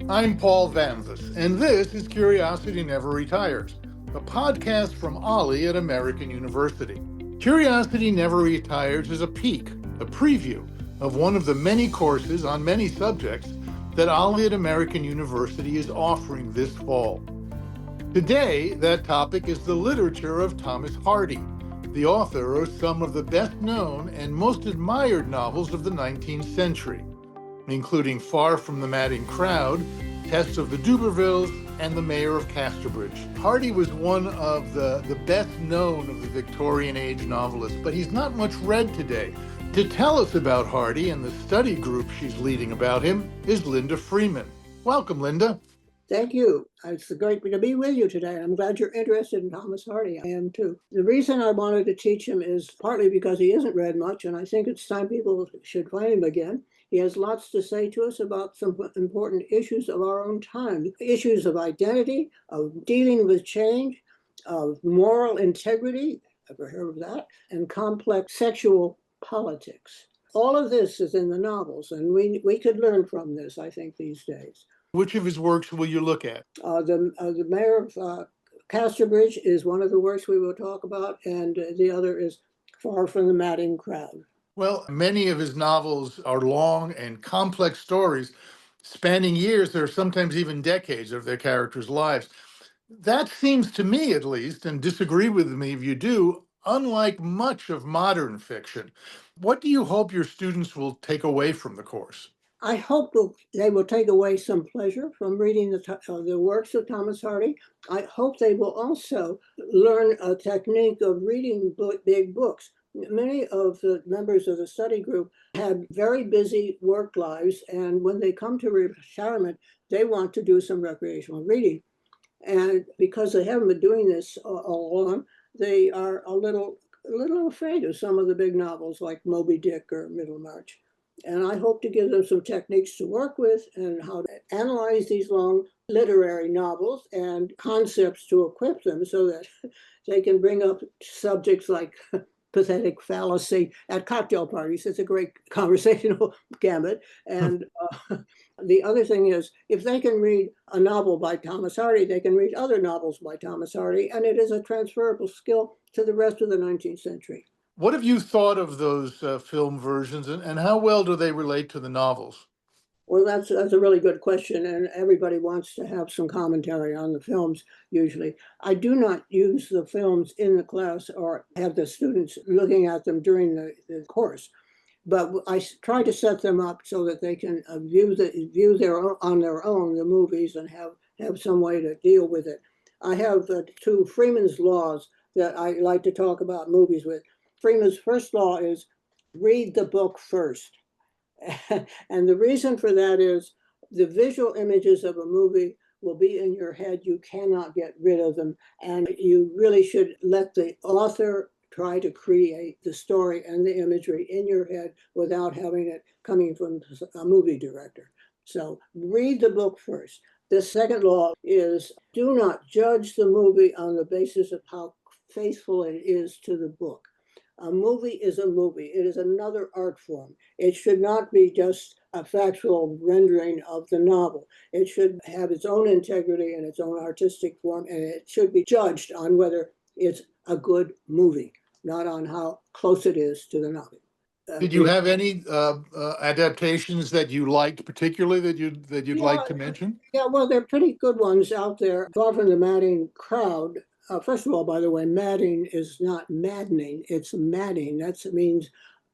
I'm Paul Vamvas, and this is Curiosity Never Retires, a podcast from Ollie at American University. Curiosity Never Retires is a peek, a preview of one of the many courses on many subjects that Ollie at American University is offering this fall. Today, that topic is the literature of Thomas Hardy, the author of some of the best-known and most admired novels of the 19th century, including Far from the Madding Crowd, Test of the Dubervilles, and The Mayor of Casterbridge. Hardy was one of the best known of the Victorian age novelists, but he's not much read today. To tell us about Hardy and the study group she's leading about him is Linda Freeman. Welcome, Linda. Thank you. It's great to be with you today. I'm glad you're interested in Thomas Hardy. I am too. The reason I wanted to teach him is partly because he isn't read much, and I think it's time people should find him again. He has lots to say to us about some important issues of our own time, issues of identity, of dealing with change, of moral integrity, ever heard of that, and complex sexual politics. All of this is in the novels, and we could learn from this, I think, these days. Which of his works will you look at? The Mayor of Casterbridge is one of the works we will talk about, and the other is Far from the Madding Crowd. Well, many of his novels are long and complex stories spanning years or sometimes even decades of their characters' lives. That seems to me, at least, and disagree with me if you do, unlike much of modern fiction. What do you hope your students will take away from the course? I hope they will take away some pleasure from reading the works of Thomas Hardy. I hope they will also learn a technique of reading big books. Many of the members of the study group had very busy work lives, and when they come to retirement, they want to do some recreational reading. And because they haven't been doing this all along, they are a little afraid of some of the big novels like Moby Dick or Middlemarch. And I hope to give them some techniques to work with and how to analyze these long literary novels and concepts to equip them so that they can bring up subjects like pathetic fallacy at cocktail parties. It's a great conversational gambit. And the other thing is, if they can read a novel by Thomas Hardy, they can read other novels by Thomas Hardy, and it is a transferable skill to the rest of the 19th century. What have you thought of those film versions, and how well do they relate to the novels? Well, that's a really good question, and everybody wants to have some commentary on the films, usually. I do not use the films in the class or have the students looking at them during the course, but I try to set them up so that they can view on their own the movies and have some way to deal with it. I have two Freeman's laws that I like to talk about movies with. Freeman's first law is read the book first. And the reason for that is the visual images of a movie will be in your head. You cannot get rid of them. And you really should let the author try to create the story and the imagery in your head without having it coming from a movie director. So read the book first. The second law is do not judge the movie on the basis of how faithful it is to the book. A movie is a movie. It is another art form. It should not be just a factual rendering of the novel. It should have its own integrity and its own artistic form, and it should be judged on whether it's a good movie, not on how close it is to the novel. Did you have any adaptations that you liked particularly that you'd like to mention? Yeah, well, there are pretty good ones out there. Far from the Madding Crowd. First of all, by the way, madding is not maddening, it's madding. That means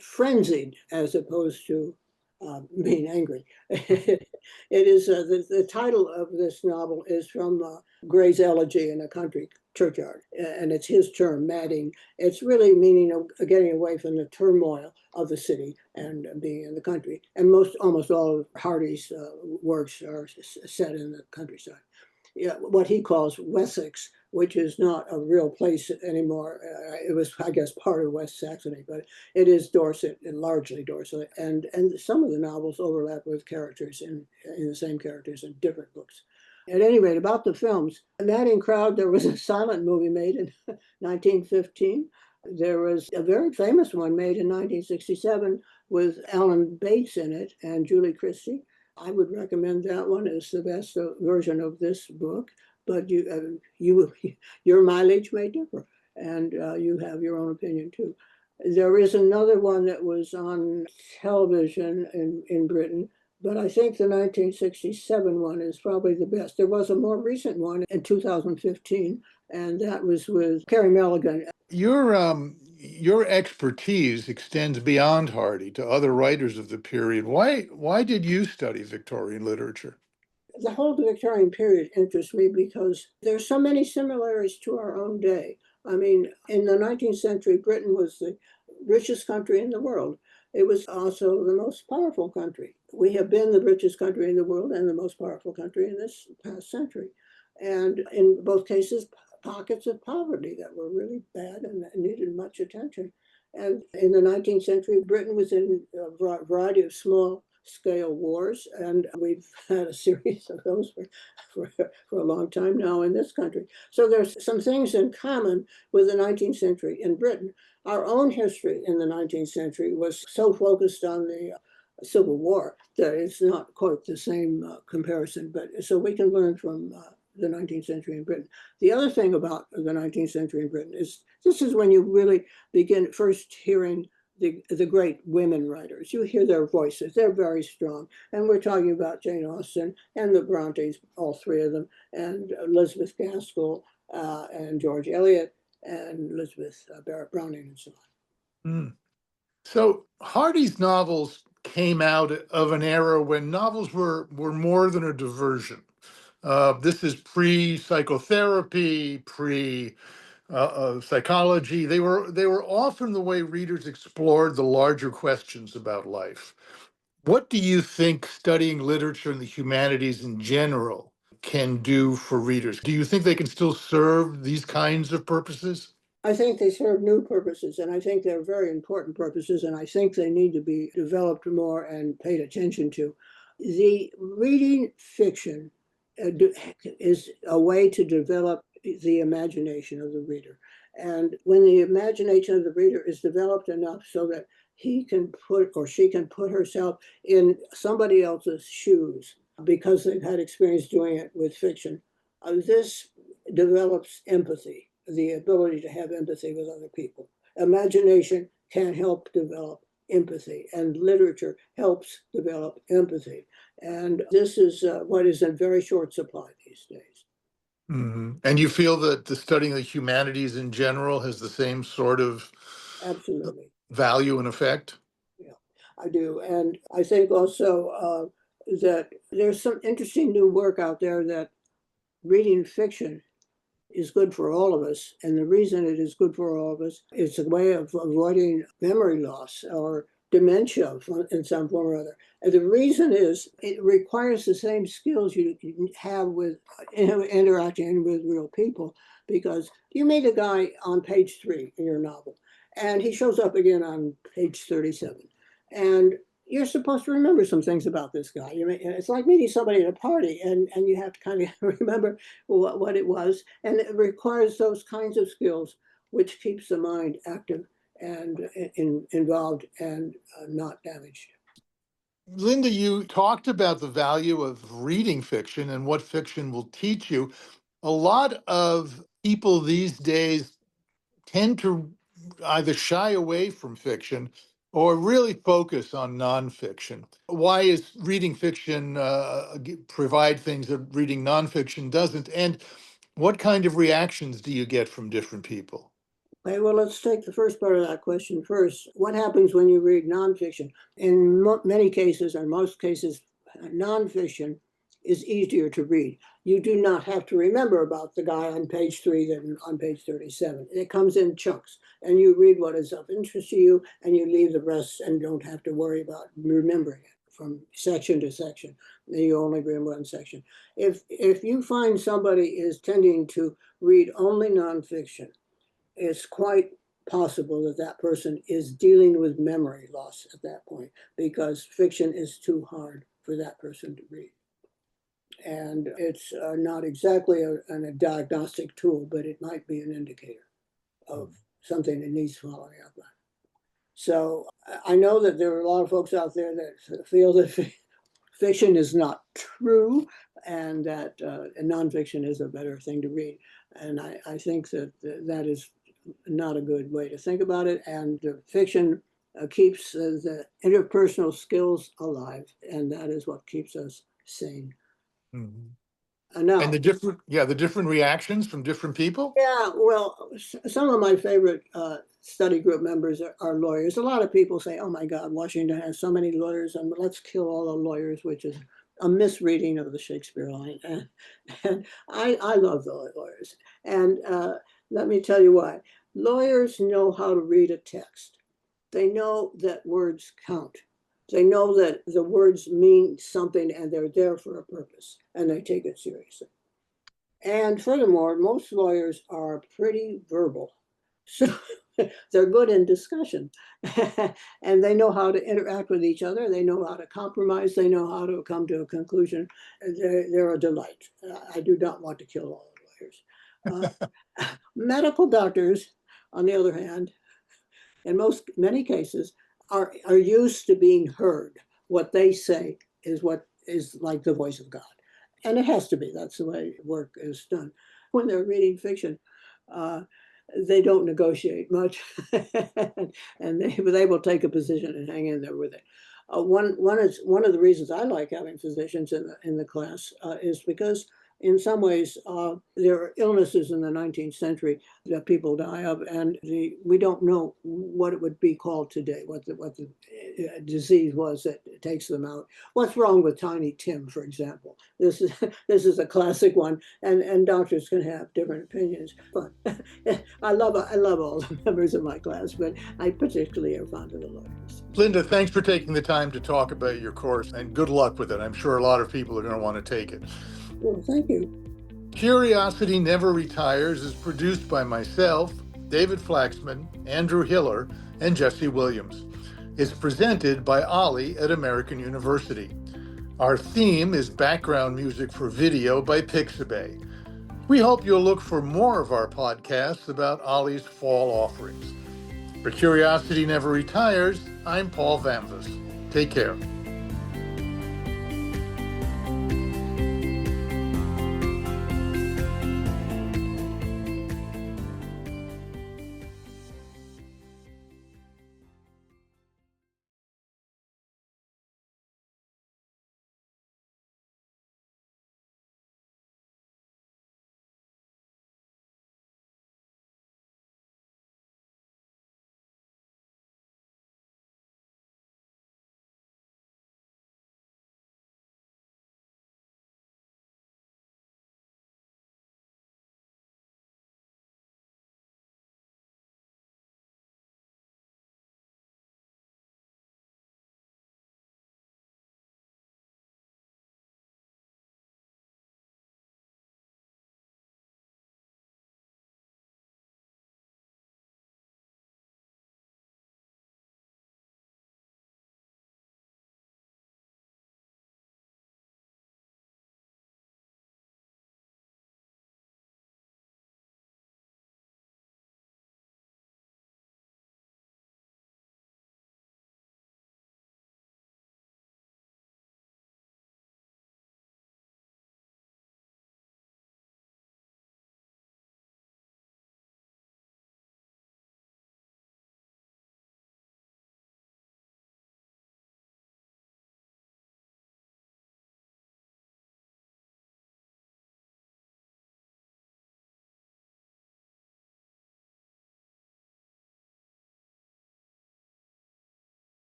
frenzied as opposed to being angry. It is the title of this novel is from Gray's Elegy in a Country Churchyard, and it's his term, madding. It's really meaning of getting away from the turmoil of the city and being in the country. And almost all of Hardy's works are set in the countryside. Yeah, what he calls Wessex, which is not a real place anymore. It was, I guess, part of West Saxony, but it is Dorset, and largely Dorset. And some of the novels overlap with characters in the same characters in different books. At any rate, about the films, Madding Crowd, there was a silent movie made in 1915. There was a very famous one made in 1967 with Alan Bates in it and Julie Christie. I would recommend that one as the best version of this book, but your mileage may differ, and you have your own opinion too. There is another one that was on television in Britain, but I think the 1967 one is probably the best. There was a more recent one in 2015, and that was with Carey Mulligan. Your expertise extends beyond Hardy to other writers of the period. Why did you study Victorian literature? The whole Victorian period interests me because there's so many similarities to our own day. I mean, in the 19th century, Britain was the richest country in the world. It was also the most powerful country. We have been the richest country in the world and the most powerful country in this past century. And in both cases, pockets of poverty that were really bad and needed much attention. And in the 19th century, Britain was in a variety of small scale wars, and we've had a series of those for a long time now in this country. So there's some things in common with the 19th century in Britain. Our own history in the 19th century was so focused on the Civil War that it's not quite the same comparison, but so we can learn from the 19th century in Britain. The other thing about the 19th century in Britain is this is when you really begin first hearing the great women writers. You hear their voices, they're very strong. And we're talking about Jane Austen and the Brontes, all three of them, and Elizabeth Gaskell and George Eliot and Elizabeth Barrett Browning and so on. Mm. So Hardy's novels came out of an era when novels were more than a diversion. This is pre-psychotherapy, psychology. They were often the way readers explored the larger questions about life. What do you think studying literature and the humanities in general can do for readers? Do you think they can still serve these kinds of purposes? I think they serve new purposes, and I think they're very important purposes, and I think they need to be developed more and paid attention to. The reading fiction is a way to develop the imagination of the reader. And when the imagination of the reader is developed enough so that he can put or she can put herself in somebody else's shoes because they've had experience doing it with fiction, this develops empathy, the ability to have empathy with other people. Imagination can help develop empathy, and literature helps develop empathy. And this is what is in very short supply these days. Mhm. And you feel that the studying of the humanities in general has the same sort of Absolutely. value and effect? Yeah, I do. And I think also that there's some interesting new work out there that reading fiction is good for all of us. And the reason it is good for all of us is a way of avoiding memory loss or dementia in some form or other. And the reason is it requires the same skills you have with interacting with real people, because you meet a guy on page 3 in your novel, and he shows up again on page 37. And you're supposed to remember some things about this guy. It's like meeting somebody at a party, and you have to kind of remember what it was. And it requires those kinds of skills, which keeps the mind active and involved and not damaged. Linda, you talked about the value of reading fiction and what fiction will teach you. A lot of people these days tend to either shy away from fiction or really focus on nonfiction. Why is reading fiction provide things that reading nonfiction doesn't? And what kind of reactions do you get from different people? Okay, well, let's take the first part of that question first. What happens when you read nonfiction? In many cases, or most cases, nonfiction is easier to read. You do not have to remember about the guy on page 3 than on page 37. It comes in chunks, and you read what is of interest to you, and you leave the rest and don't have to worry about remembering it from section to section. You only read one section. If you find somebody is tending to read only nonfiction, it's quite possible that that person is dealing with memory loss at that point, because fiction is too hard for that person to read. And it's not exactly a diagnostic tool, but it might be an indicator of something that needs following up on. So I know that there are a lot of folks out there that feel that fiction is not true, and that nonfiction is a better thing to read. And I think that that is not a good way to think about it. And fiction keeps the interpersonal skills alive, and that is what keeps us sane. Mhm. Now, And the different reactions from different people? yeah, well, some of my favorite study group members are lawyers. A lot of people say, oh my God, Washington has so many lawyers, and let's kill all the lawyers, which is a misreading of the Shakespeare line. And I love the lawyers. And let me tell you why. Lawyers know how to read a text. They know that words count. They know that the words mean something and they're there for a purpose, and they take it seriously. And furthermore, most lawyers are pretty verbal. So they're good in discussion and they know how to interact with each other. They know how to compromise. They know how to come to a conclusion. They're a delight. I do not want to kill all the lawyers. Medical doctors, on the other hand, in many cases, are used to being heard. What they say is what is like the voice of God. And it has to be. That's the way work is done. When they're reading fiction, uh, they don't negotiate much, and they will take a position and hang in there with it. One of the reasons I like having physicians in the class is because in some ways there are illnesses in the 19th century that people die of, and we don't know what it would be called today, what the disease was that takes them out. What's wrong with Tiny Tim, for example? This is a classic one, and doctors can have different opinions. But I love all the members of my class, but I particularly am fond of the lawyers. Linda, thanks for taking the time to talk about your course, and good luck with it. I'm sure a lot of people are going to want to take it. Well, thank you. Curiosity Never Retires is produced by myself, David Flaxman, Andrew Hiller, and Jesse Williams. It's presented by Ollie at American University. Our theme is background music for video by Pixabay. We hope you'll look for more of our podcasts about Ollie's fall offerings. For Curiosity Never Retires, I'm Paul Vamvas. Take care.